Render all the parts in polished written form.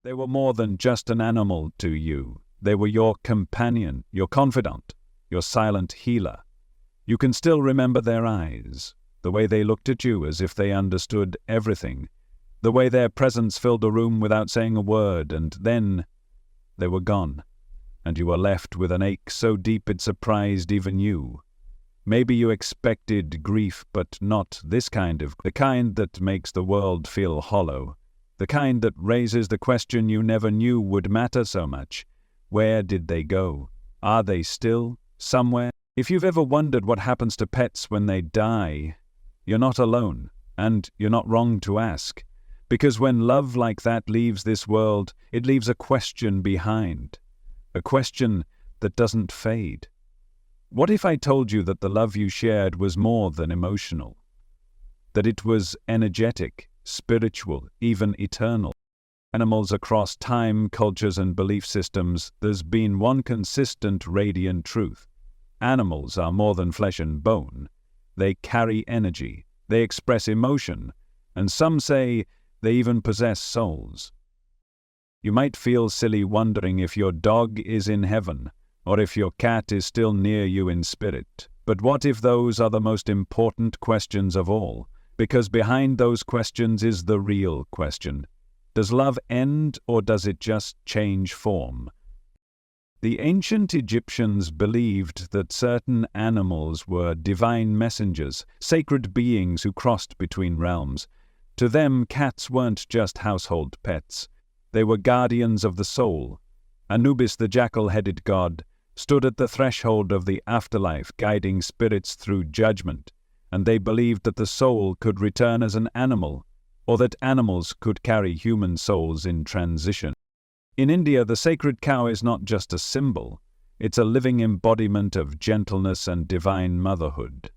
They were more than just an animal to you. They were your companion, your confidant, your silent healer. You can still remember their eyes, the way they looked at you as if they understood everything, the way their presence filled a room without saying a word, and then they were gone, and you were left with an ache so deep it surprised even you. Maybe you expected grief, but not this kind the kind that makes the world feel hollow, the kind that raises the question you never knew would matter so much. Where did they go? Are they still somewhere? If you've ever wondered what happens to pets when they die, you're not alone, and you're not wrong to ask. Because when love like that leaves this world, it leaves a question behind. A question that doesn't fade. What if I told you that the love you shared was more than emotional? That it was energetic, spiritual, even eternal? Animals across time, cultures, and belief systems, there's been one consistent, radiant truth. Animals are more than flesh and bone. They carry energy, they express emotion, and some say they even possess souls. You might feel silly wondering if your dog is in heaven, or if your cat is still near you in spirit. But what if those are the most important questions of all? Because behind those questions is the real question. Does love end, or does it just change form? The ancient Egyptians believed that certain animals were divine messengers, sacred beings who crossed between realms. To them, cats weren't just household pets. They were guardians of the soul. Anubis, the jackal-headed god, stood at the threshold of the afterlife, guiding spirits through judgment, and they believed that the soul could return as an animal, or that animals could carry human souls in transition. In India, the sacred cow is not just a symbol, it's a living embodiment of gentleness and divine motherhood.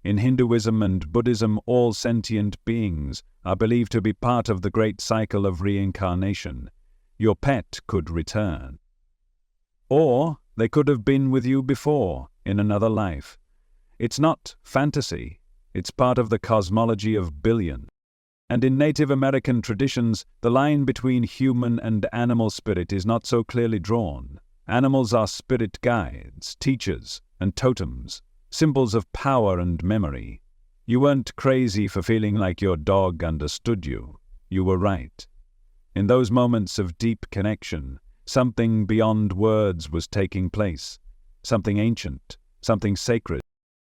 In Hinduism and Buddhism, all sentient beings are believed to be part of the great cycle of reincarnation. Your pet could return. Or they could have been with you before, in another life. It's not fantasy, it's part of the cosmology of billions. And in Native American traditions, the line between human and animal spirit is not so clearly drawn. Animals are spirit guides, teachers, and totems, symbols of power and memory. You weren't crazy for feeling like your dog understood you. You were right. In those moments of deep connection, something beyond words was taking place. Something ancient, something sacred.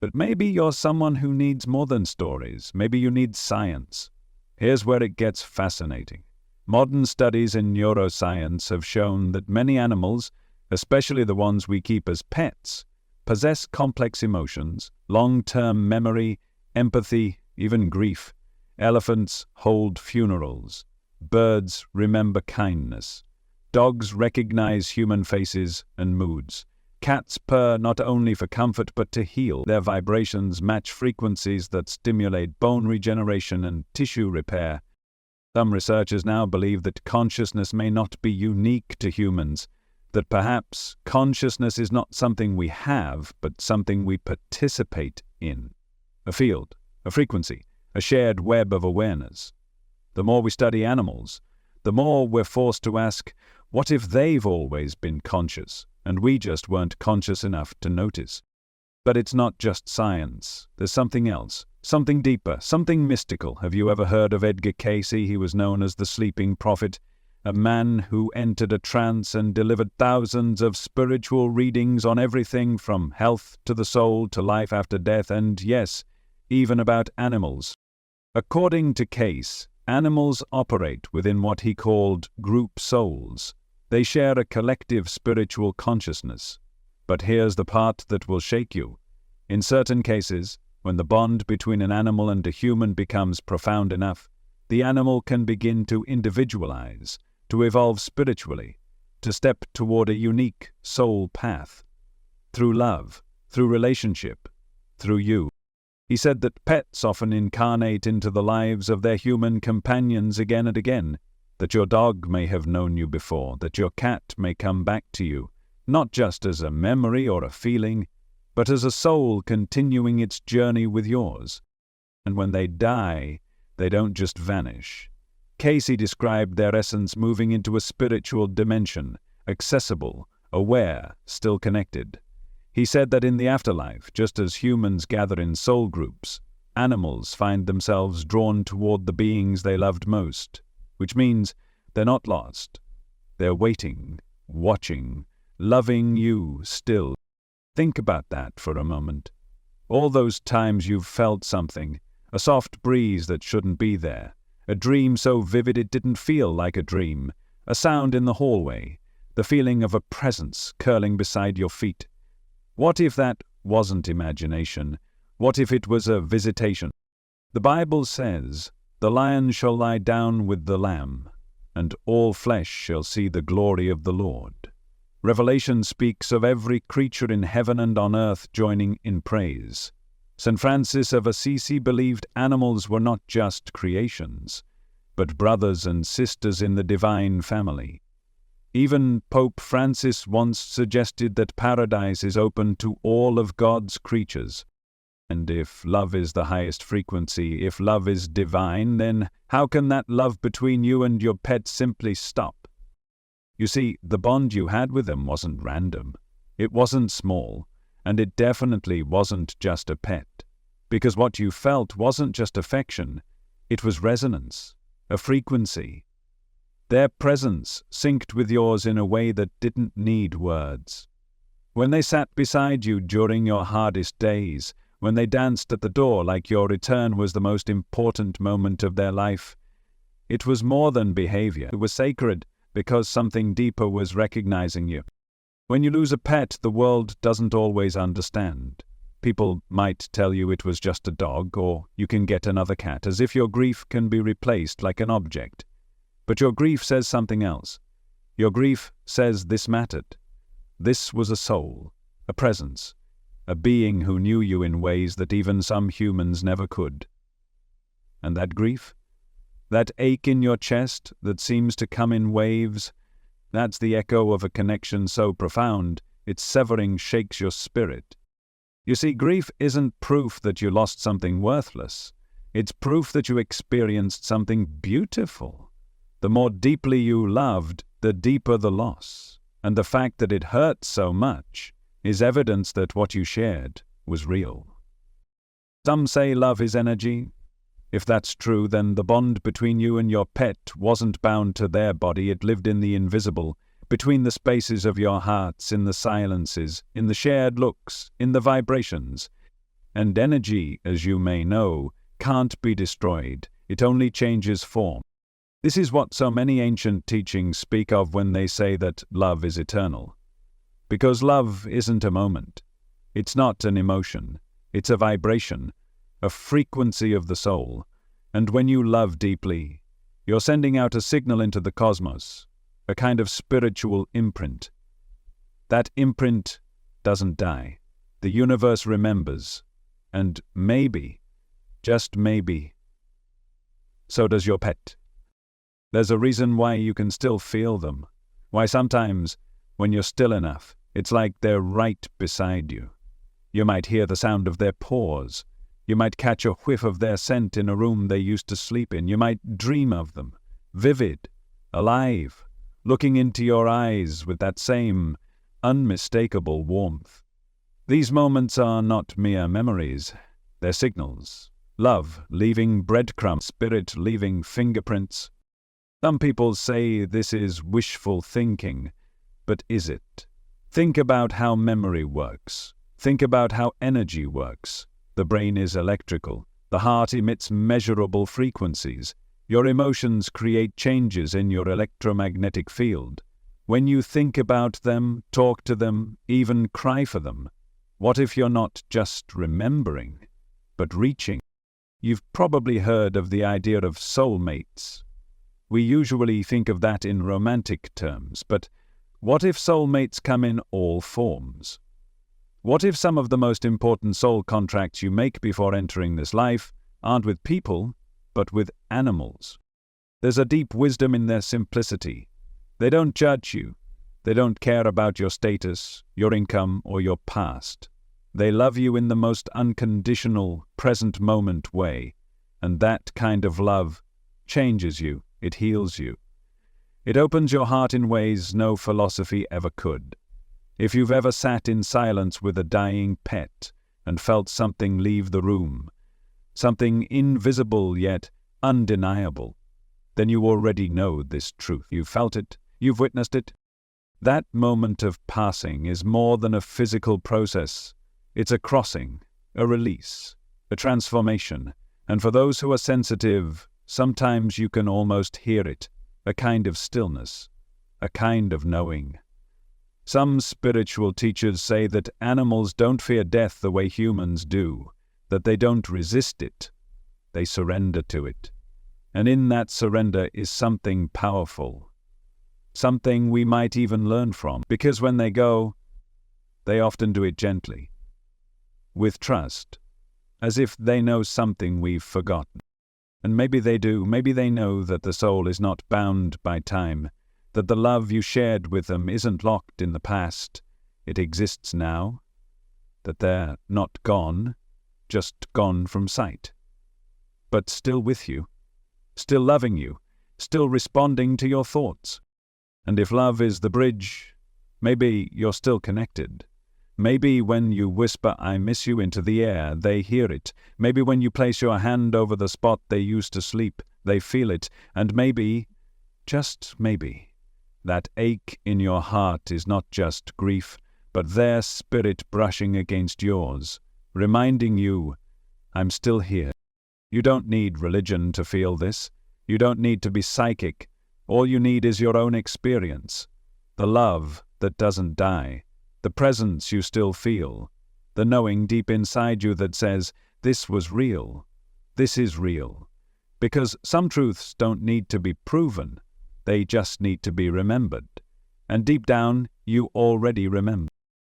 But maybe you're someone who needs more than stories. Maybe you need science. Here's where it gets fascinating. Modern studies in neuroscience have shown that many animals, especially the ones we keep as pets, possess complex emotions, long-term memory, empathy, even grief. Elephants hold funerals. Birds remember kindness. Dogs recognize human faces and moods. Cats purr not only for comfort but to heal. Their vibrations match frequencies that stimulate bone regeneration and tissue repair. Some researchers now believe that consciousness may not be unique to humans, that perhaps consciousness is not something we have, but something we participate in. A field, a frequency, a shared web of awareness. The more we study animals, the more we're forced to ask, what if they've always been conscious, and we just weren't conscious enough to notice? But it's not just science. There's something else, something deeper, something mystical. Have you ever heard of Edgar Cayce? He was known as the sleeping prophet, a man who entered a trance and delivered thousands of spiritual readings on everything from health to the soul to life after death, and yes, even about animals. According to Cayce, animals operate within what he called group souls. They share a collective spiritual consciousness. But here's the part that will shake you. In certain cases, when the bond between an animal and a human becomes profound enough, the animal can begin to individualize, to evolve spiritually, to step toward a unique soul path. Through love, through relationship, through you. He said that pets often incarnate into the lives of their human companions again and again, that your dog may have known you before, that your cat may come back to you, not just as a memory or a feeling, but as a soul continuing its journey with yours. And when they die, they don't just vanish. Cayce described their essence moving into a spiritual dimension, accessible, aware, still connected. He said that in the afterlife, just as humans gather in soul groups, animals find themselves drawn toward the beings they loved most, which means they're not lost. They're waiting, watching, loving you still. Think about that for a moment. All those times you've felt something, a soft breeze that shouldn't be there, a dream so vivid it didn't feel like a dream, a sound in the hallway, the feeling of a presence curling beside your feet. What if that wasn't imagination? What if it was a visitation? The Bible says, "The lion shall lie down with the lamb, and all flesh shall see the glory of the Lord." Revelation speaks of every creature in heaven and on earth joining in praise. St. Francis of Assisi believed animals were not just creations, but brothers and sisters in the divine family. Even Pope Francis once suggested that paradise is open to all of God's creatures. And if love is the highest frequency, if love is divine, then how can that love between you and your pet simply stop? You see, the bond you had with them wasn't random. It wasn't small, and it definitely wasn't just a pet. Because what you felt wasn't just affection, it was resonance, a frequency. Their presence synced with yours in a way that didn't need words. When they sat beside you during your hardest days, when they danced at the door like your return was the most important moment of their life, it was more than behavior. It was sacred because something deeper was recognizing you. When you lose a pet, the world doesn't always understand. People might tell you it was just a dog, or you can get another cat, as if your grief can be replaced like an object. But your grief says something else. Your grief says this mattered. This was a soul, a presence, a being who knew you in ways that even some humans never could. And that grief? That ache in your chest that seems to come in waves, that's the echo of a connection so profound, its severing shakes your spirit. You see, grief isn't proof that you lost something worthless. It's proof that you experienced something beautiful. The more deeply you loved, the deeper the loss. And the fact that it hurt so much is evidence that what you shared was real. Some say love is energy. If that's true, then the bond between you and your pet wasn't bound to their body, it lived in the invisible, between the spaces of your hearts, in the silences, in the shared looks, in the vibrations. And energy, as you may know, can't be destroyed, it only changes form. This is what so many ancient teachings speak of when they say that love is eternal. Because love isn't a moment. It's not an emotion. It's a vibration, a frequency of the soul. And when you love deeply, you're sending out a signal into the cosmos, a kind of spiritual imprint. That imprint doesn't die. The universe remembers. And maybe, just maybe, so does your pet. There's a reason why you can still feel them. Why sometimes, when you're still enough, it's like they're right beside you. You might hear the sound of their paws. You might catch a whiff of their scent in a room they used to sleep in. You might dream of them, vivid, alive, looking into your eyes with that same unmistakable warmth. These moments are not mere memories. They're signals. Love leaving breadcrumbs, spirit leaving fingerprints. Some people say this is wishful thinking, but is it? Think about how memory works. Think about how energy works. The brain is electrical. The heart emits measurable frequencies. Your emotions create changes in your electromagnetic field. When you think about them, talk to them, even cry for them, what if you're not just remembering, but reaching? You've probably heard of the idea of soulmates. We usually think of that in romantic terms, but what if soulmates come in all forms? What if some of the most important soul contracts you make before entering this life aren't with people, but with animals? There's a deep wisdom in their simplicity. They don't judge you. They don't care about your status, your income, or your past. They love you in the most unconditional, present moment way, and that kind of love changes you It heals you. It opens your heart in ways no philosophy ever could. If you've ever sat in silence with a dying pet and felt something leave the room, something invisible yet undeniable, then you already know this truth. You've felt it, you've witnessed it. That moment of passing is more than a physical process. It's a crossing, a release, a transformation. And for those who are sensitive, sometimes you can almost hear it, a kind of stillness, a kind of knowing. Some spiritual teachers say that animals don't fear death the way humans do, that they don't resist it, they surrender to it. And in that surrender is something powerful, something we might even learn from, because when they go, they often do it gently, with trust, as if they know something we've forgotten. And maybe they do, maybe they know that the soul is not bound by time, that the love you shared with them isn't locked in the past, it exists now, that they're not gone, just gone from sight, but still with you, still loving you, still responding to your thoughts. And if love is the bridge, maybe you're still connected. Maybe when you whisper, "I miss you," into the air, they hear it. Maybe when you place your hand over the spot they used to sleep, they feel it. And maybe, just maybe, that ache in your heart is not just grief, but their spirit brushing against yours, reminding you, "I'm still here." You don't need religion to feel this. You don't need to be psychic. All you need is your own experience. The love that doesn't die. The presence you still feel. The knowing deep inside you that says, "This was real. This is real." Because some truths don't need to be proven. They just need to be remembered. And deep down, you already remember.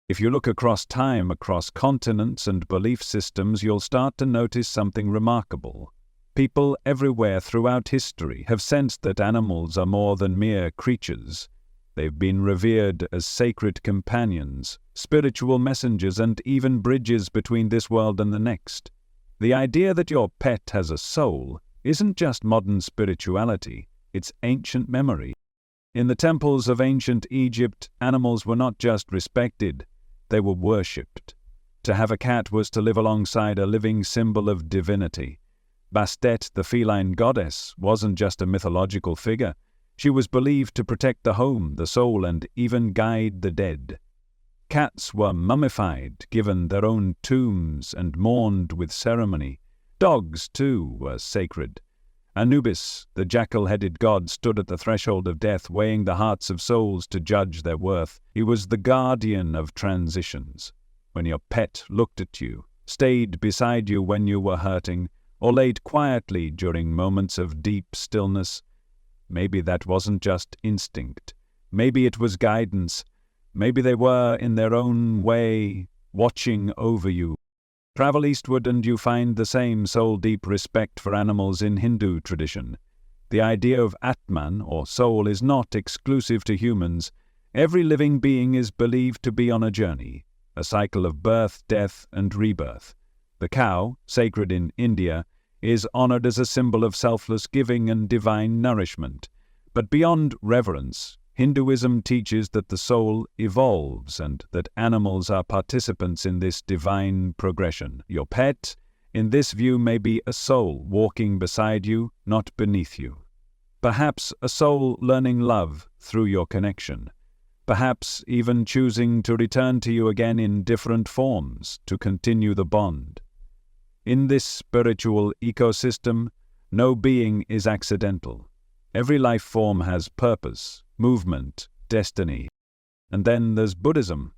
If you look across time, across continents and belief systems, you'll start to notice something remarkable. People everywhere throughout history have sensed that animals are more than mere creatures. They've been revered as sacred companions, spiritual messengers, and even bridges between this world and the next. The idea that your pet has a soul isn't just modern spirituality, it's ancient memory. In the temples of ancient Egypt, animals were not just respected, they were worshipped. To have a cat was to live alongside a living symbol of divinity. Bastet, the feline goddess, wasn't just a mythological figure. She was believed to protect the home, the soul, and even guide the dead. Cats were mummified, given their own tombs, and mourned with ceremony. Dogs, too, were sacred. Anubis, the jackal-headed god, stood at the threshold of death, weighing the hearts of souls to judge their worth. He was the guardian of transitions. When your pet looked at you, stayed beside you when you were hurting, or laid quietly during moments of deep stillness, maybe that wasn't just instinct. Maybe it was guidance. Maybe they were, in their own way, watching over you. Travel eastward and you find the same soul-deep respect for animals in Hindu tradition. The idea of Atman, or soul, is not exclusive to humans. Every living being is believed to be on a journey, a cycle of birth, death, and rebirth. The cow, sacred in India, is honored as a symbol of selfless giving and divine nourishment. But beyond reverence, Hinduism teaches that the soul evolves and that animals are participants in this divine progression. Your pet, in this view, may be a soul walking beside you, not beneath you. Perhaps a soul learning love through your connection. Perhaps even choosing to return to you again in different forms to continue the bond. In this spiritual ecosystem, no being is accidental. Every life form has purpose, movement, destiny. And then there's Buddhism.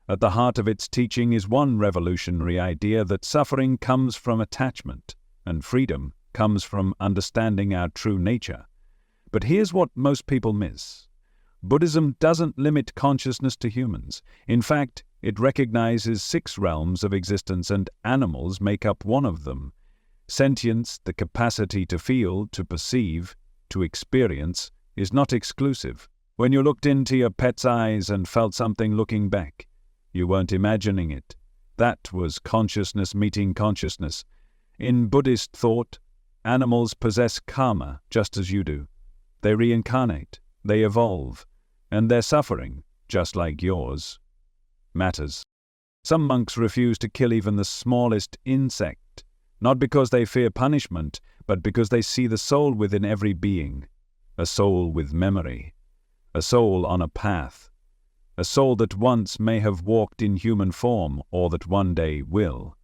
At the heart of its teaching is one revolutionary idea that suffering comes from attachment, and freedom comes from understanding our true nature. But here's what most people miss. Buddhism doesn't limit consciousness to humans. In fact, it recognizes 6 realms of existence, and animals make up one of them. Sentience, the capacity to feel, to perceive, to experience, is not exclusive. When you looked into your pet's eyes and felt something looking back, you weren't imagining it. That was consciousness meeting consciousness. In Buddhist thought, animals possess karma just as you do. They reincarnate, they evolve, and their suffering, just like yours, matters. Some monks refuse to kill even the smallest insect, not because they fear punishment, but because they see the soul within every being, a soul with memory, a soul on a path, a soul that once may have walked in human form or that one day will.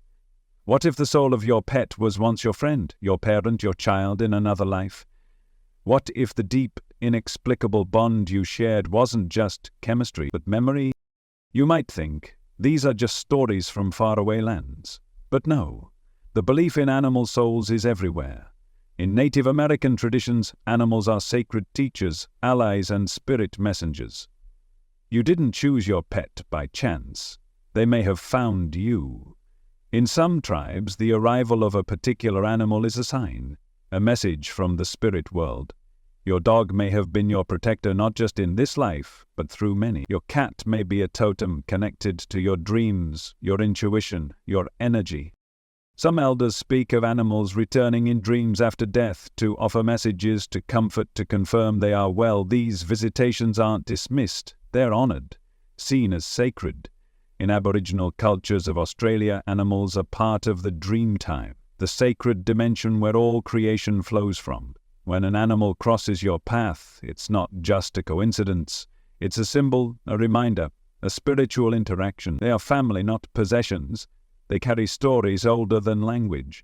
What if the soul of your pet was once your friend, your parent, your child in another life? What if the deep, inexplicable bond you shared wasn't just chemistry, but memory? You might think, these are just stories from faraway lands. But no, the belief in animal souls is everywhere. In Native American traditions, animals are sacred teachers, allies, and spirit messengers. You didn't choose your pet by chance. They may have found you. In some tribes, the arrival of a particular animal is a sign, a message from the spirit world. Your dog may have been your protector not just in this life, but through many. Your cat may be a totem connected to your dreams, your intuition, your energy. Some elders speak of animals returning in dreams after death to offer messages, to comfort, to confirm they are well. These visitations aren't dismissed, they're honored, seen as sacred. In Aboriginal cultures of Australia, animals are part of the dream time, the sacred dimension where all creation flows from. When an animal crosses your path, it's not just a coincidence. It's a symbol, a reminder, a spiritual interaction. They are family, not possessions. They carry stories older than language.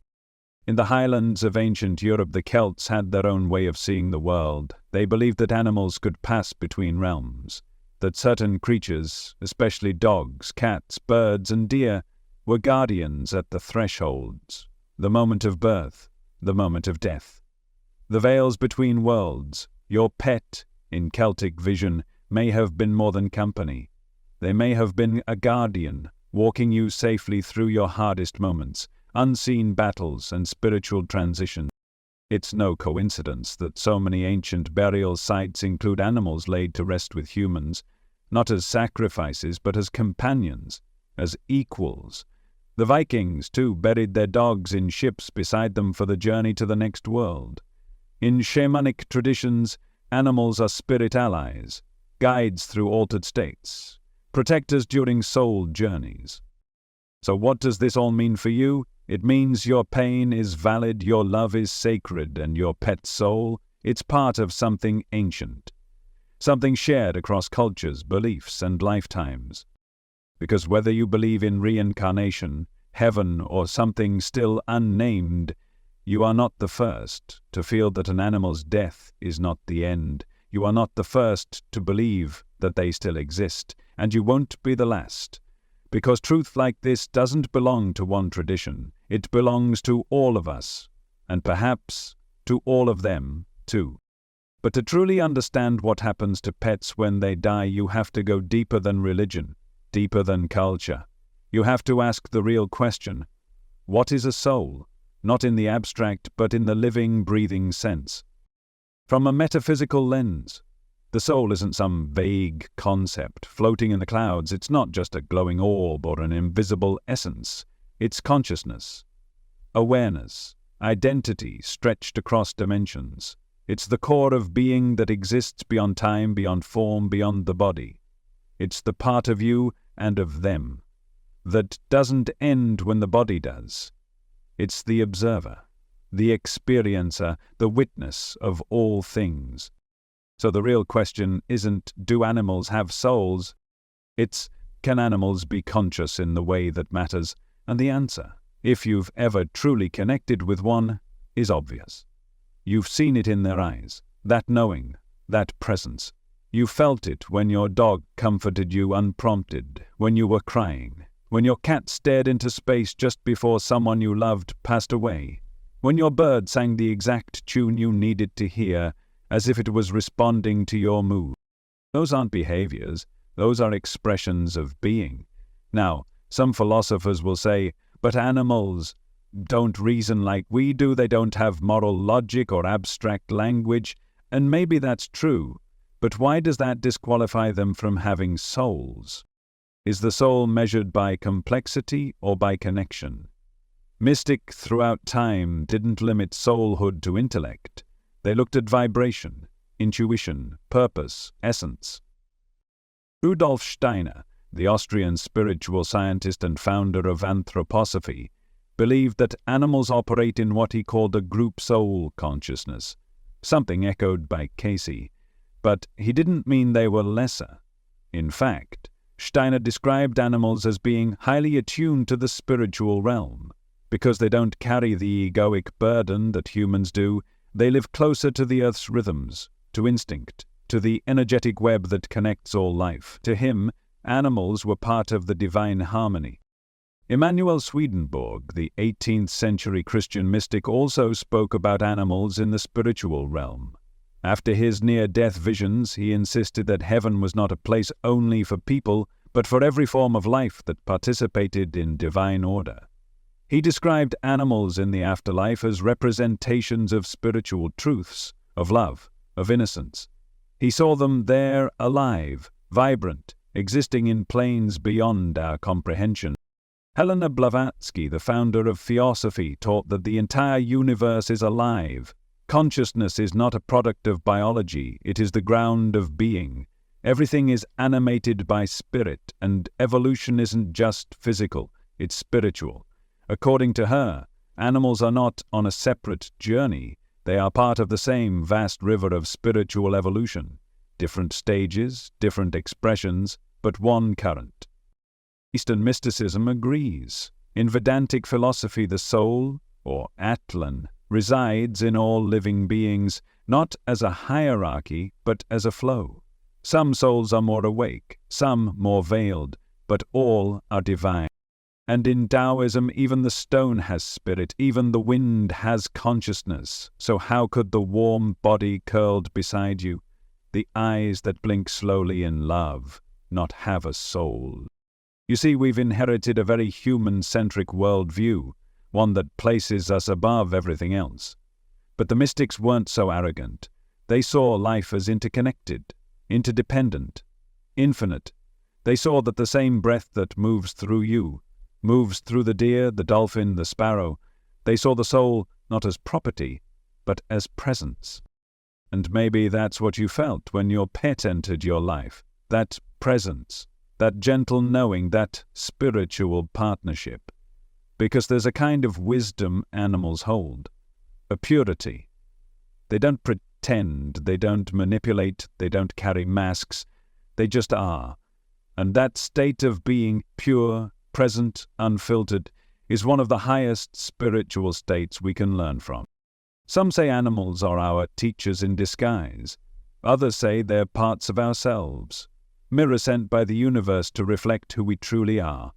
In the highlands of ancient Europe, the Celts had their own way of seeing the world. They believed that animals could pass between realms, that certain creatures, especially dogs, cats, birds, and deer, were guardians at the thresholds, the moment of birth, the moment of death. The veils between worlds, your pet, in Celtic vision, may have been more than company. They may have been a guardian, walking you safely through your hardest moments, unseen battles and spiritual transitions. It's no coincidence that so many ancient burial sites include animals laid to rest with humans, not as sacrifices but as companions, as equals. The Vikings, too, buried their dogs in ships beside them for the journey to the next world. In shamanic traditions, animals are spirit allies, guides through altered states, protectors during soul journeys. So what does this all mean for you? It means your pain is valid, your love is sacred, and your pet soul, it's part of something ancient, something shared across cultures, beliefs, and lifetimes. Because whether you believe in reincarnation, heaven, or something still unnamed, you are not the first to feel that an animal's death is not the end. You are not the first to believe that they still exist, and you won't be the last. Because truth like this doesn't belong to one tradition. It belongs to all of us, and perhaps to all of them, too. But to truly understand what happens to pets when they die, you have to go deeper than religion, deeper than culture. You have to ask the real question: what is a soul? Not in the abstract, but in the living, breathing sense. From a metaphysical lens, the soul isn't some vague concept floating in the clouds. It's not just a glowing orb or an invisible essence. It's consciousness, awareness, identity stretched across dimensions. It's the core of being that exists beyond time, beyond form, beyond the body. It's the part of you and of them that doesn't end when the body does. It's the observer, the experiencer, the witness of all things. So the real question isn't, do animals have souls? It's, can animals be conscious in the way that matters? And the answer, if you've ever truly connected with one, is obvious. You've seen it in their eyes, that knowing, that presence. You felt it when your dog comforted you unprompted, when you were crying, when your cat stared into space just before someone you loved passed away, when your bird sang the exact tune you needed to hear, as if it was responding to your mood. Those aren't behaviors, those are expressions of being. Now, some philosophers will say, but animals don't reason like we do, they don't have moral logic or abstract language, and maybe that's true, but why does that disqualify them from having souls? Is the soul measured by complexity or by connection? Mystic throughout time didn't limit soulhood to intellect. They looked at vibration, intuition, purpose, essence. Rudolf Steiner, the Austrian spiritual scientist and founder of anthroposophy, believed that animals operate in what he called a group soul consciousness, something echoed by Cayce, but he didn't mean they were lesser. In fact, Steiner described animals as being highly attuned to the spiritual realm. Because they don't carry the egoic burden that humans do, they live closer to the Earth's rhythms, to instinct, to the energetic web that connects all life. To him, animals were part of the divine harmony. Emanuel Swedenborg, the 18th century Christian mystic, also spoke about animals in the spiritual realm. After his near-death visions, he insisted that heaven was not a place only for people, but for every form of life that participated in divine order. He described animals in the afterlife as representations of spiritual truths, of love, of innocence. He saw them there alive, vibrant, existing in planes beyond our comprehension. Helena Blavatsky, the founder of Theosophy, taught that the entire universe is alive. Consciousness is not a product of biology, it is the ground of being. Everything is animated by spirit, and evolution isn't just physical, it's spiritual. According to her, animals are not on a separate journey. They are part of the same vast river of spiritual evolution. Different stages, different expressions, but one current. Eastern mysticism agrees. In Vedantic philosophy, the soul, or Atlan, resides in all living beings, not as a hierarchy, but as a flow. Some souls are more awake, some more veiled, but all are divine. And in Taoism, even the stone has spirit, even the wind has consciousness. So how could the warm body curled beside you, the eyes that blink slowly in love, not have a soul? You see, we've inherited a very human-centric worldview, one that places us above everything else. But the mystics weren't so arrogant. They saw life as interconnected, interdependent, infinite. They saw that the same breath that moves through you moves through the deer, the dolphin, the sparrow. They saw the soul not as property, but as presence. And maybe that's what you felt when your pet entered your life, that presence, that gentle knowing, that spiritual partnership. Because there's a kind of wisdom animals hold, a purity. They don't pretend, they don't manipulate, they don't carry masks, they just are. And that state of being pure, present, unfiltered, is one of the highest spiritual states we can learn from. Some say animals are our teachers in disguise. Others say they're parts of ourselves, mirrors sent by the universe to reflect who we truly are.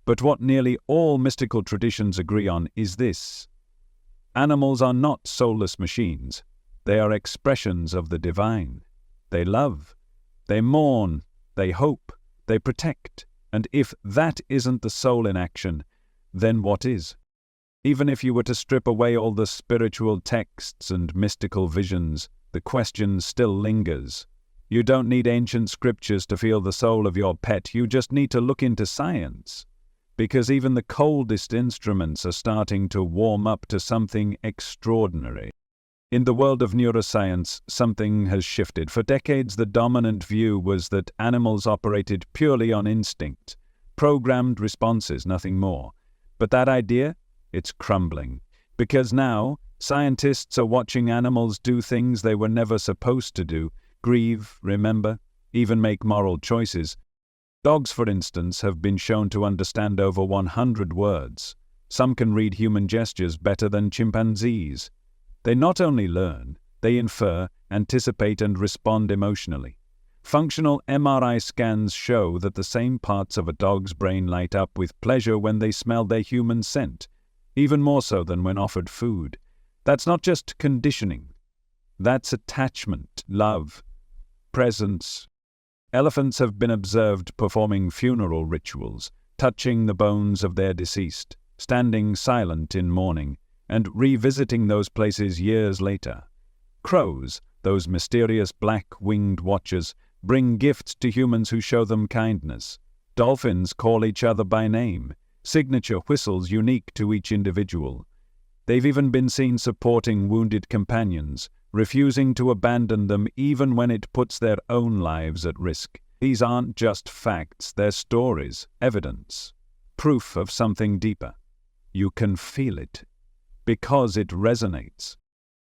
But what nearly all mystical traditions agree on is this: animals are not soulless machines. They are expressions of the divine. They love, they mourn, they hope, they protect. And if that isn't the soul in action, then what is? Even if you were to strip away all the spiritual texts and mystical visions, the question still lingers. You don't need ancient scriptures to feel the soul of your pet, you just need to look into science. Because even the coldest instruments are starting to warm up to something extraordinary. In the world of neuroscience, something has shifted. For decades, the dominant view was that animals operated purely on instinct, programmed responses, nothing more. But that idea, it's crumbling. Because now, scientists are watching animals do things they were never supposed to do: grieve, remember, even make moral choices. Dogs, for instance, have been shown to understand over 100 words. Some can read human gestures better than chimpanzees. They not only learn, they infer, anticipate, and respond emotionally. Functional MRI scans show that the same parts of a dog's brain light up with pleasure when they smell their human scent, even more so than when offered food. That's not just conditioning. That's attachment, love, presence. Elephants have been observed performing funeral rituals, touching the bones of their deceased, standing silent in mourning, and revisiting those places years later. Crows, those mysterious black-winged watchers, bring gifts to humans who show them kindness. Dolphins call each other by name, signature whistles unique to each individual. They've even been seen supporting wounded companions, refusing to abandon them even when it puts their own lives at risk. These aren't just facts, they're stories, evidence, proof of something deeper. You can feel it, because it resonates.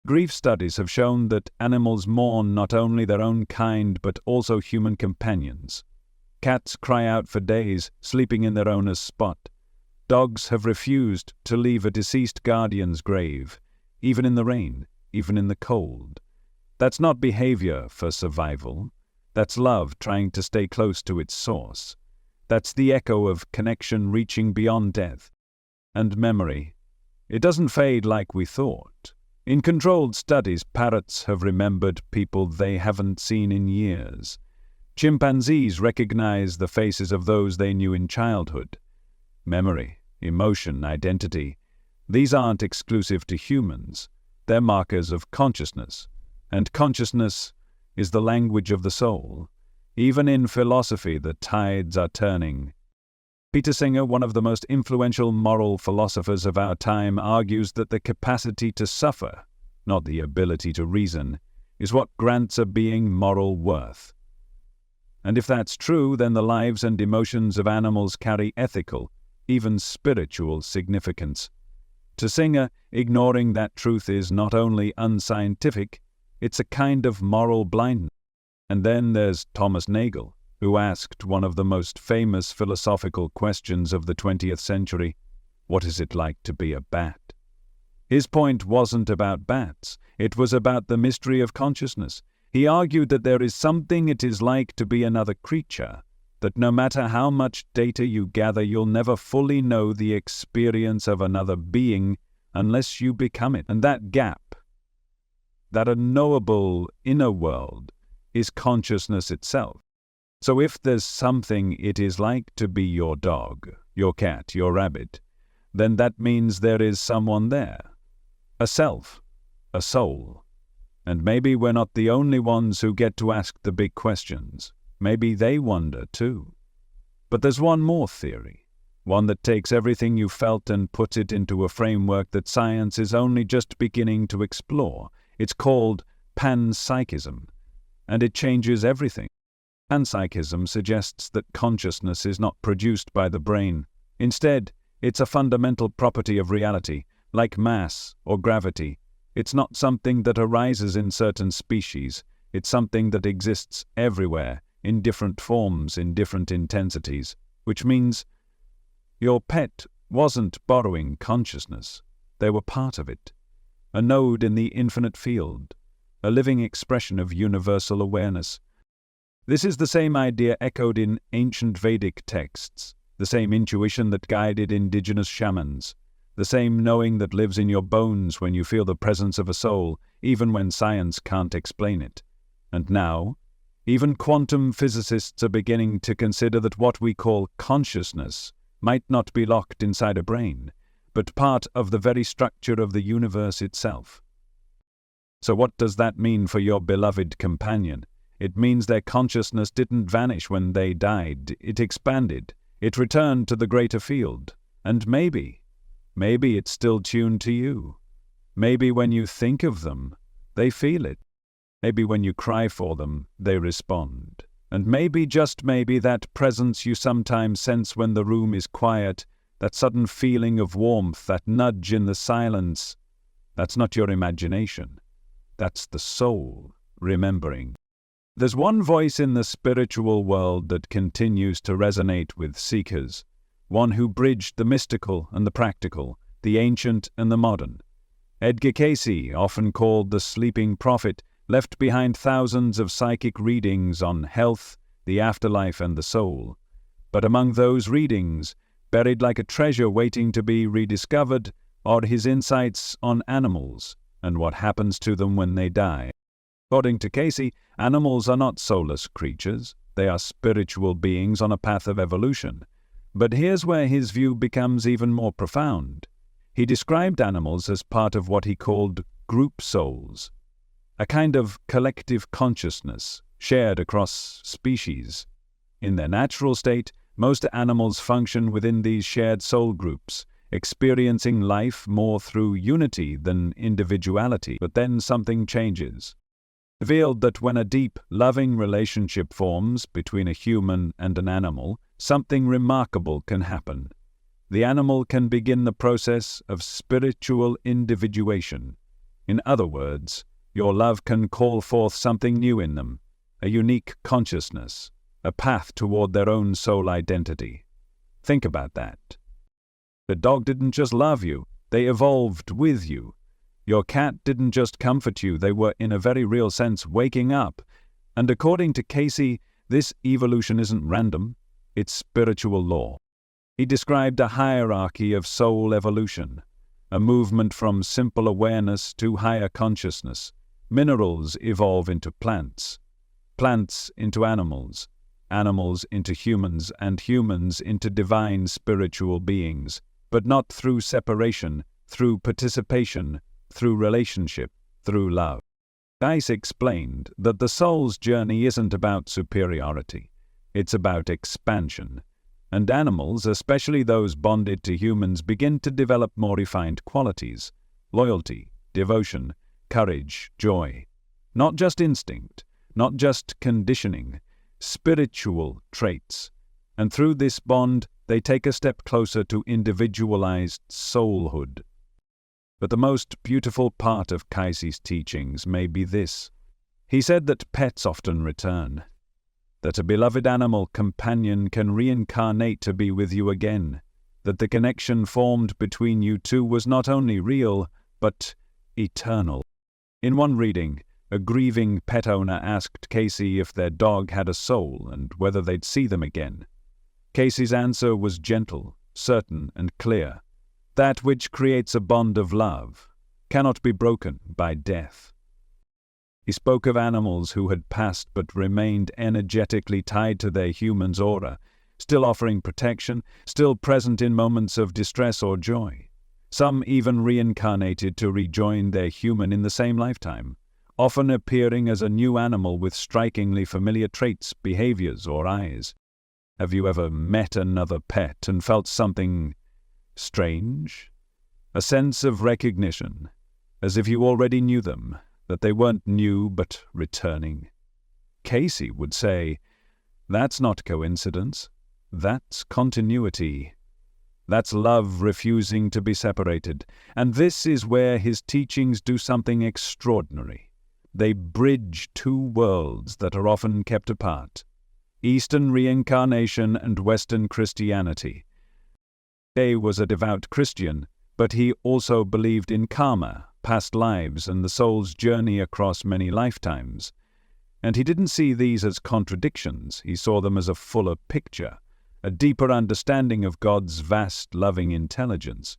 Grief studies have shown that animals mourn not only their own kind but also human companions. Cats cry out for days, sleeping in their owner's spot. Dogs have refused to leave a deceased guardian's grave, even in the rain, even in the cold. That's not behavior for survival. That's love trying to stay close to its source. That's the echo of connection reaching beyond death. And memory. It doesn't fade like we thought. In controlled studies, parrots have remembered people they haven't seen in years. Chimpanzees recognize the faces of those they knew in childhood. Memory, emotion, identity, these aren't exclusive to humans. They're markers of consciousness. And consciousness is the language of the soul. Even in philosophy, the tides are turning. Peter Singer, one of the most influential moral philosophers of our time, argues that the capacity to suffer, not the ability to reason, is what grants a being moral worth. And if that's true, then the lives and emotions of animals carry ethical, even spiritual significance. To Singer, ignoring that truth is not only unscientific, it's a kind of moral blindness. And then there's Thomas Nagel, who asked one of the most famous philosophical questions of the 20th century, what is it like to be a bat? His point wasn't about bats, it was about the mystery of consciousness. He argued that there is something it is like to be another creature, that no matter how much data you gather, you'll never fully know the experience of another being unless you become it. And that gap, that unknowable inner world, is consciousness itself. So if there's something it is like to be your dog, your cat, your rabbit, then that means there is someone there. A self, a soul. And maybe we're not the only ones who get to ask the big questions. Maybe they wonder too. But there's one more theory, one that takes everything you felt and puts it into a framework that science is only just beginning to explore. It's called panpsychism, and it changes everything. Panpsychism suggests that consciousness is not produced by the brain. Instead, it's a fundamental property of reality, like mass or gravity. It's not something that arises in certain species. It's something that exists everywhere, in different forms, in different intensities, which means your pet wasn't borrowing consciousness. They were part of it. A node in the infinite field, a living expression of universal awareness. This is the same idea echoed in ancient Vedic texts, the same intuition that guided indigenous shamans, the same knowing that lives in your bones when you feel the presence of a soul, even when science can't explain it. And now, even quantum physicists are beginning to consider that what we call consciousness might not be locked inside a brain, but part of the very structure of the universe itself. So what does that mean for your beloved companion? It means their consciousness didn't vanish when they died. It expanded. It returned to the greater field. And maybe it's still tuned to you. Maybe when you think of them, they feel it. Maybe when you cry for them, they respond. And maybe, just maybe, that presence you sometimes sense when the room is quiet, that sudden feeling of warmth, that nudge in the silence, that's not your imagination. That's the soul remembering. There's one voice in the spiritual world that continues to resonate with seekers, one who bridged the mystical and the practical, the ancient and the modern. Edgar Cayce, often called the sleeping prophet, left behind thousands of psychic readings on health, the afterlife and the soul. But among those readings, buried like a treasure waiting to be rediscovered, are his insights on animals and what happens to them when they die. According to Cayce, animals are not soulless creatures. They are spiritual beings on a path of evolution. But here's where his view becomes even more profound. He described animals as part of what he called group souls, a kind of collective consciousness shared across species. In their natural state, most animals function within these shared soul groups, experiencing life more through unity than individuality. But then something changes. Revealed that when a deep, loving relationship forms between a human and an animal, something remarkable can happen. The animal can begin the process of spiritual individuation. In other words, your love can call forth something new in them, a unique consciousness, a path toward their own soul identity. Think about that. The dog didn't just love you, they evolved with you. Your cat didn't just comfort you, they were in a very real sense waking up. And according to Cayce, this evolution isn't random, it's spiritual law. He described a hierarchy of soul evolution, a movement from simple awareness to higher consciousness. Minerals evolve into plants, plants into animals, animals into humans, and humans into divine spiritual beings, but not through separation, through participation, through relationship, through love. Cayce explained that the soul's journey isn't about superiority, it's about expansion. And animals, especially those bonded to humans, begin to develop more refined qualities: loyalty, devotion, courage, joy. Not just instinct, not just conditioning, spiritual traits. And through this bond, they take a step closer to individualized soulhood. But the most beautiful part of Cayce's teachings may be this. He said that pets often return, that a beloved animal companion can reincarnate to be with you again, that the connection formed between you two was not only real, but eternal. In one reading, a grieving pet owner asked Cayce if their dog had a soul and whether they'd see them again. Cayce's answer was gentle, certain, and clear. That which creates a bond of love cannot be broken by death. He spoke of animals who had passed but remained energetically tied to their human's aura, still offering protection, still present in moments of distress or joy. Some even reincarnated to rejoin their human in the same lifetime, often appearing as a new animal with strikingly familiar traits, behaviors, or eyes. Have you ever met another pet and felt something strange? A sense of recognition, as if you already knew them, that they weren't new but returning. Cayce would say, that's not coincidence, that's continuity. That's love refusing to be separated, and this is where his teachings do something extraordinary. They bridge two worlds that are often kept apart: Eastern reincarnation and Western Christianity. Cayce was a devout Christian, but he also believed in karma, past lives, and the soul's journey across many lifetimes. And he didn't see these as contradictions, he saw them as a fuller picture, a deeper understanding of God's vast, loving intelligence.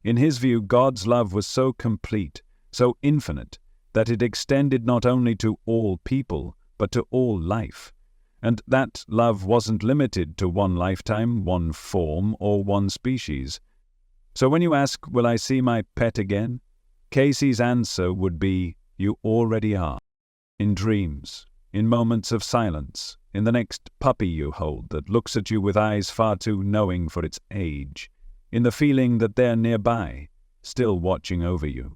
In his view, God's love was so complete, so infinite, that it extended not only to all people, but to all life. And that love wasn't limited to one lifetime, one form, or one species. So when you ask, will I see my pet again? Cayce's answer would be, you already are. In dreams, in moments of silence, in the next puppy you hold that looks at you with eyes far too knowing for its age, in the feeling that they're nearby, still watching over you.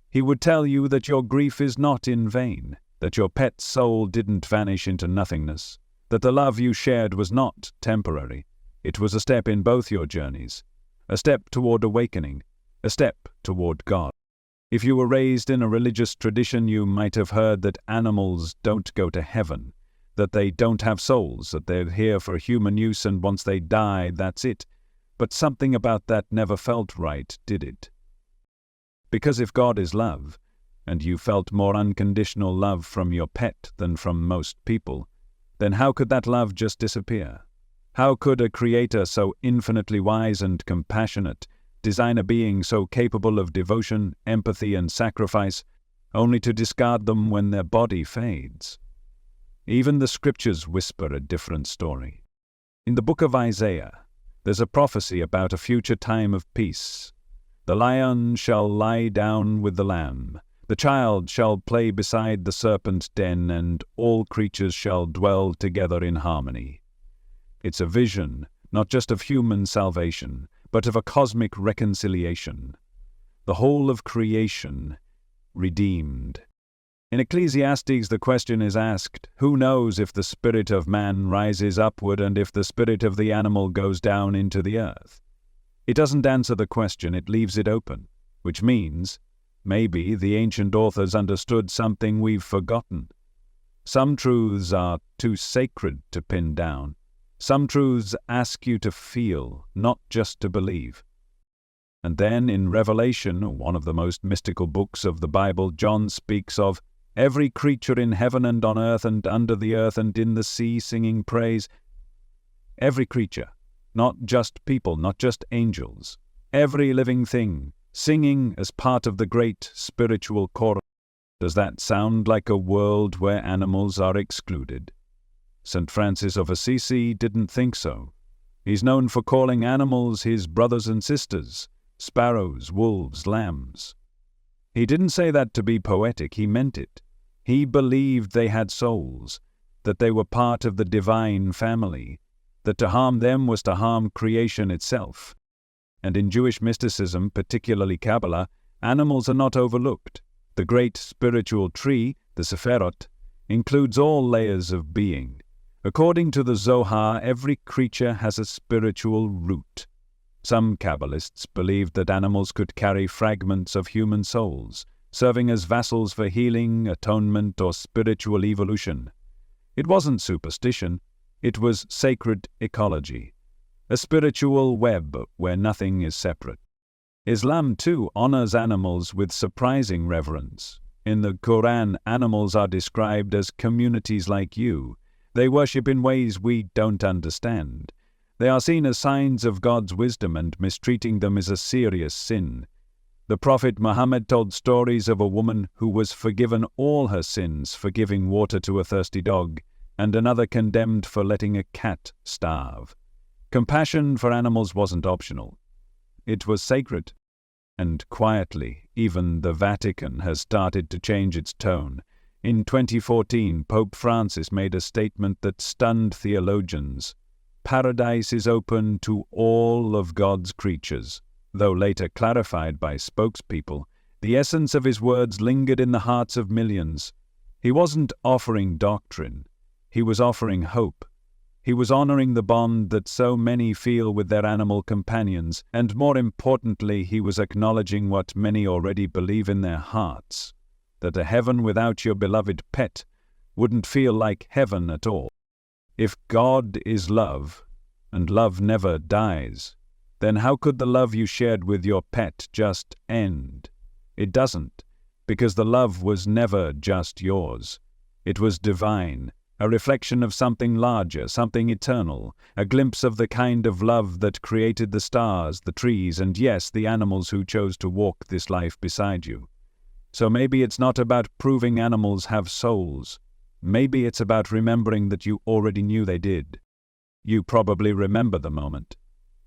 He would tell you that your grief is not in vain, that your pet's soul didn't vanish into nothingness, that the love you shared was not temporary. It was a step in both your journeys, a step toward awakening, a step toward God. If you were raised in a religious tradition, you might have heard that animals don't go to heaven, that they don't have souls, that they're here for human use and once they die, that's it. But something about that never felt right, did it? Because if God is love, and you felt more unconditional love from your pet than from most people, then how could that love just disappear? How could a creator so infinitely wise and compassionate design a being so capable of devotion, empathy, and sacrifice, only to discard them when their body fades? Even the scriptures whisper a different story. In the book of Isaiah, there's a prophecy about a future time of peace. The lion shall lie down with the lamb, the child shall play beside the serpent's den, and all creatures shall dwell together in harmony. It's a vision, not just of human salvation, but of a cosmic reconciliation. The whole of creation redeemed. In Ecclesiastes, the question is asked, who knows if the spirit of man rises upward and if the spirit of the animal goes down into the earth? It doesn't answer the question, it leaves it open, which means maybe the ancient authors understood something we've forgotten. Some truths are too sacred to pin down. Some truths ask you to feel, not just to believe. And then in Revelation, one of the most mystical books of the Bible, John speaks of every creature in heaven and on earth and under the earth and in the sea singing praise. Every creature, not just people, not just angels. Every living thing, singing as part of the great spiritual chorus. Does that sound like a world where animals are excluded? St. Francis of Assisi didn't think so. He's known for calling animals his brothers and sisters, sparrows, wolves, lambs. He didn't say that to be poetic, he meant it. He believed they had souls, that they were part of the divine family, that to harm them was to harm creation itself. And in Jewish mysticism, particularly Kabbalah, animals are not overlooked. The great spiritual tree, the Sephirot, includes all layers of being. According to the Zohar, every creature has a spiritual root. Some Kabbalists believed that animals could carry fragments of human souls, serving as vassals for healing, atonement, or spiritual evolution. It wasn't superstition, it was sacred ecology, a spiritual web where nothing is separate. Islam, too, honors animals with surprising reverence. In the Quran, animals are described as communities like you. They worship in ways we don't understand. They are seen as signs of God's wisdom, and mistreating them is a serious sin. The Prophet Muhammad told stories of a woman who was forgiven all her sins for giving water to a thirsty dog, and another condemned for letting a cat starve. Compassion for animals wasn't optional. It was sacred. And quietly, even the Vatican has started to change its tone. In 2014, Pope Francis made a statement that stunned theologians. Paradise is open to all of God's creatures. Though later clarified by spokespeople, the essence of his words lingered in the hearts of millions. He wasn't offering doctrine. He was offering hope. He was honoring the bond that so many feel with their animal companions, and more importantly, he was acknowledging what many already believe in their hearts, that a heaven without your beloved pet wouldn't feel like heaven at all. If God is love, and love never dies, then how could the love you shared with your pet just end? It doesn't, because the love was never just yours. It was divine, a reflection of something larger, something eternal, a glimpse of the kind of love that created the stars, the trees, and yes, the animals who chose to walk this life beside you. So maybe it's not about proving animals have souls. Maybe it's about remembering that you already knew they did. You probably remember the moment,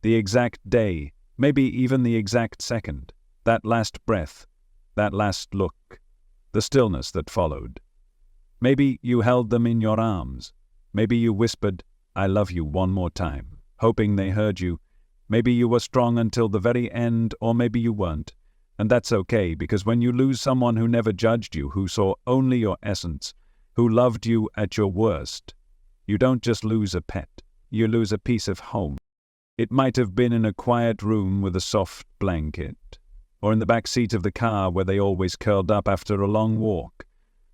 the exact day, maybe even the exact second, that last breath, that last look, the stillness that followed. Maybe you held them in your arms. Maybe you whispered, "I love you" one more time, hoping they heard you. Maybe you were strong until the very end, or maybe you weren't. And that's okay, because when you lose someone who never judged you, who saw only your essence, who loved you at your worst, you don't just lose a pet, you lose a piece of home. It might have been in a quiet room with a soft blanket, or in the back seat of the car where they always curled up after a long walk.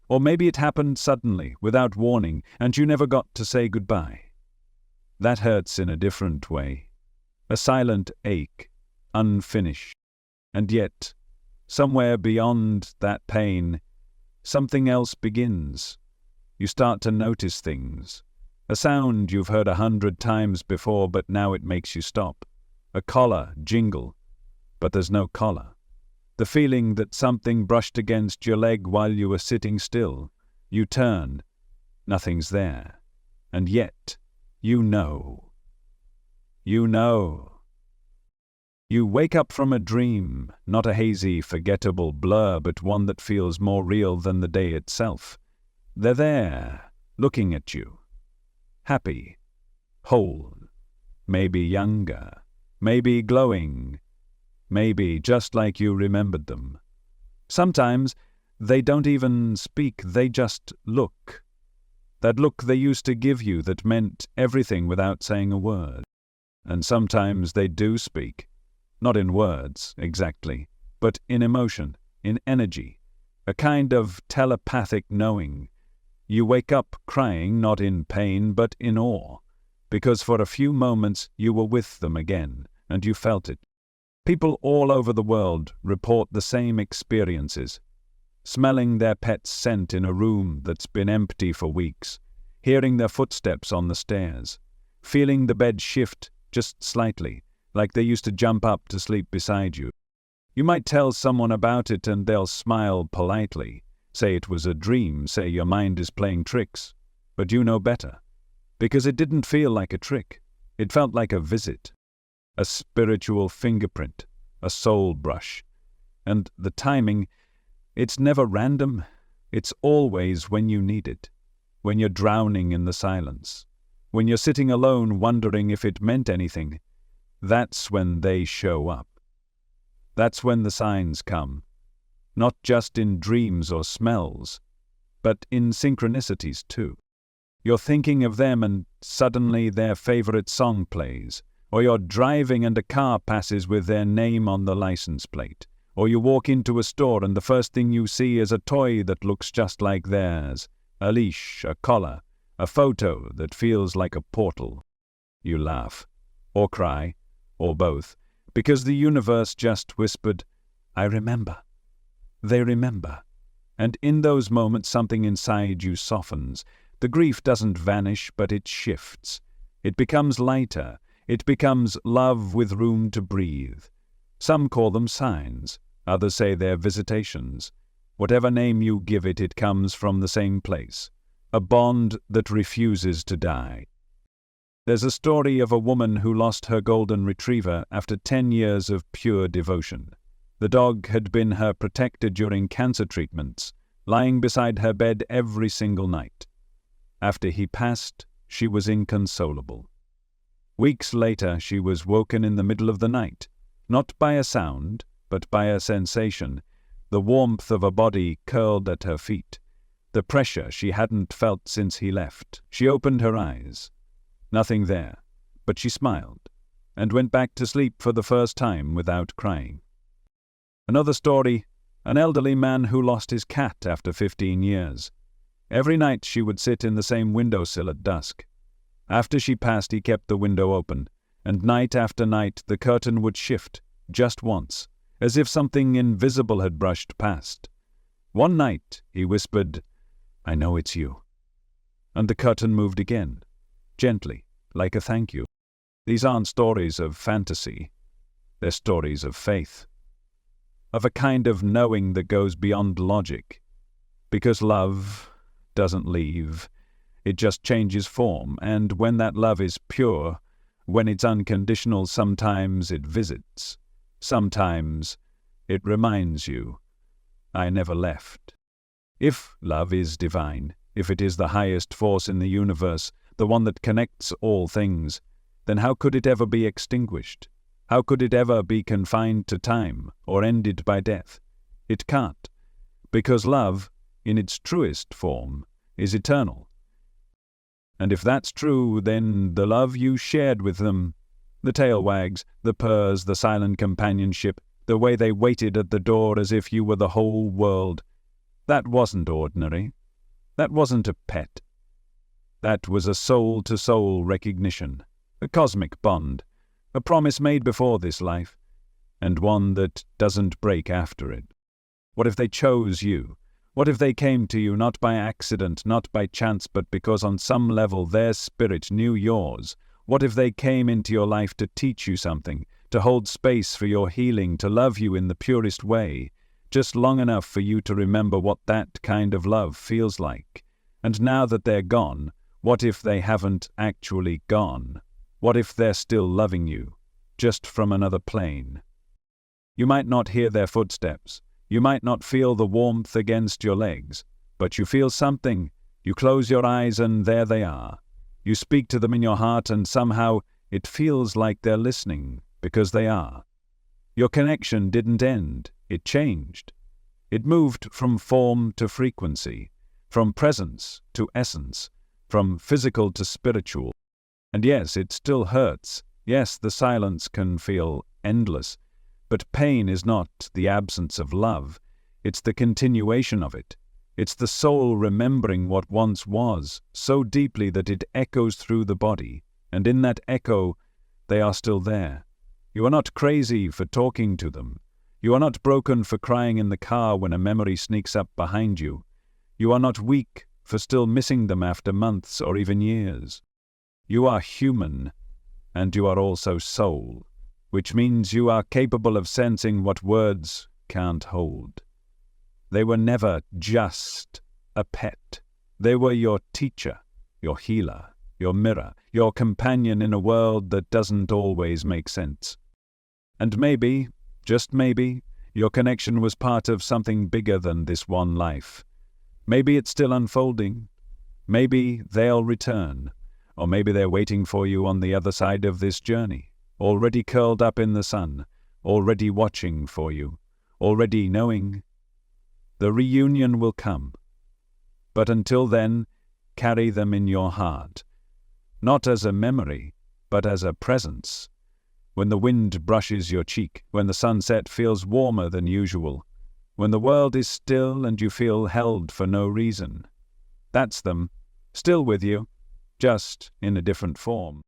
Or maybe it happened suddenly, without warning, and you never got to say goodbye. That hurts in a different way. A silent ache, unfinished. And yet, somewhere beyond that pain, something else begins. You start to notice things. A sound you've heard 100 times before, but now it makes you stop. A collar jingle, but there's no collar. The feeling that something brushed against your leg while you were sitting still. You turn. Nothing's there. And yet, you know. You know. You wake up from a dream, not a hazy, forgettable blur, but one that feels more real than the day itself. They're there, looking at you. Happy. Whole. Maybe younger. maybe glowing, maybe just like you remembered them. Sometimes they don't even speak, they just look. That look they used to give you that meant everything without saying a word. And sometimes they do speak, not in words exactly, but in emotion, in energy, a kind of telepathic knowing. You wake up crying not in pain but in awe, because for a few moments you were with them again, and you felt it. People all over the world report the same experiences. Smelling their pet's scent in a room that's been empty for weeks, hearing their footsteps on the stairs, feeling the bed shift just slightly, like they used to jump up to sleep beside you. You might tell someone about it and they'll smile politely, say it was a dream, say your mind is playing tricks, but you know better, because it didn't feel like a trick. It felt like a visit, a spiritual fingerprint, a soul brush. And the timing, it's never random, it's always when you need it, when you're drowning in the silence, when you're sitting alone wondering if it meant anything. That's when they show up. That's when the signs come, not just in dreams or smells, but in synchronicities too. You're thinking of them and suddenly their favorite song plays, or you're driving and a car passes with their name on the license plate, or you walk into a store and the first thing you see is a toy that looks just like theirs, a leash, a collar, a photo that feels like a portal. You laugh, or cry, or both, because the universe just whispered, "I remember." They remember. And in those moments something inside you softens. The grief doesn't vanish, but it shifts. It becomes lighter. It becomes love with room to breathe. Some call them signs. Others say they're visitations. Whatever name you give it, it comes from the same place. A bond that refuses to die. There's a story of a woman who lost her golden retriever after 10 years of pure devotion. The dog had been her protector during cancer treatments, lying beside her bed every single night. After he passed, she was inconsolable. Weeks later, she was woken in the middle of the night, not by a sound, but by a sensation, the warmth of a body curled at her feet, the pressure she hadn't felt since he left. She opened her eyes. Nothing there, but she smiled, and went back to sleep for the first time without crying. Another story, an elderly man who lost his cat after 15 years. Every night she would sit in the same windowsill at dusk. After she passed, he kept the window open, and night after night the curtain would shift, just once, as if something invisible had brushed past. One night he whispered, "I know it's you." And the curtain moved again, gently, like a thank you. These aren't stories of fantasy. They're stories of faith, of a kind of knowing that goes beyond logic. Because love doesn't leave, it just changes form, and when that love is pure, when it's unconditional, sometimes it visits. Sometimes it reminds you, "I never left." If love is divine, if it is the highest force in the universe, the one that connects all things, then how could it ever be extinguished? How could it ever be confined to time or ended by death? It can't, because love, in its truest form, is eternal. And if that's true, then the love you shared with them, the tail wags, the purrs, the silent companionship, the way they waited at the door as if you were the whole world, that wasn't ordinary. That wasn't a pet. That was a soul-to-soul recognition, a cosmic bond, a promise made before this life, and one that doesn't break after it. What if they chose you? What if they came to you not by accident, not by chance, but because on some level their spirit knew yours? What if they came into your life to teach you something, to hold space for your healing, to love you in the purest way, just long enough for you to remember what that kind of love feels like? And now that they're gone, what if they haven't actually gone? What if they're still loving you, just from another plane? You might not hear their footsteps. You might not feel the warmth against your legs, but you feel something. You close your eyes and there they are. You speak to them in your heart and somehow it feels like they're listening, because they are. Your connection didn't end, it changed. It moved from form to frequency, from presence to essence, from physical to spiritual. And yes, it still hurts. Yes, the silence can feel endless. But pain is not the absence of love. It's the continuation of it. It's the soul remembering what once was, so deeply that it echoes through the body. And in that echo, they are still there. You are not crazy for talking to them. You are not broken for crying in the car when a memory sneaks up behind you. You are not weak for still missing them after months or even years. You are human, and you are also soul, which means you are capable of sensing what words can't hold. They were never just a pet. They were your teacher, your healer, your mirror, your companion in a world that doesn't always make sense. And maybe, just maybe, your connection was part of something bigger than this one life. Maybe it's still unfolding. Maybe they'll return. Or maybe they're waiting for you on the other side of this journey, already curled up in the sun, already watching for you, already knowing. The reunion will come. But until then, carry them in your heart, not as a memory, but as a presence. When the wind brushes your cheek, when the sunset feels warmer than usual, when the world is still and you feel held for no reason. That's them, still with you, just in a different form.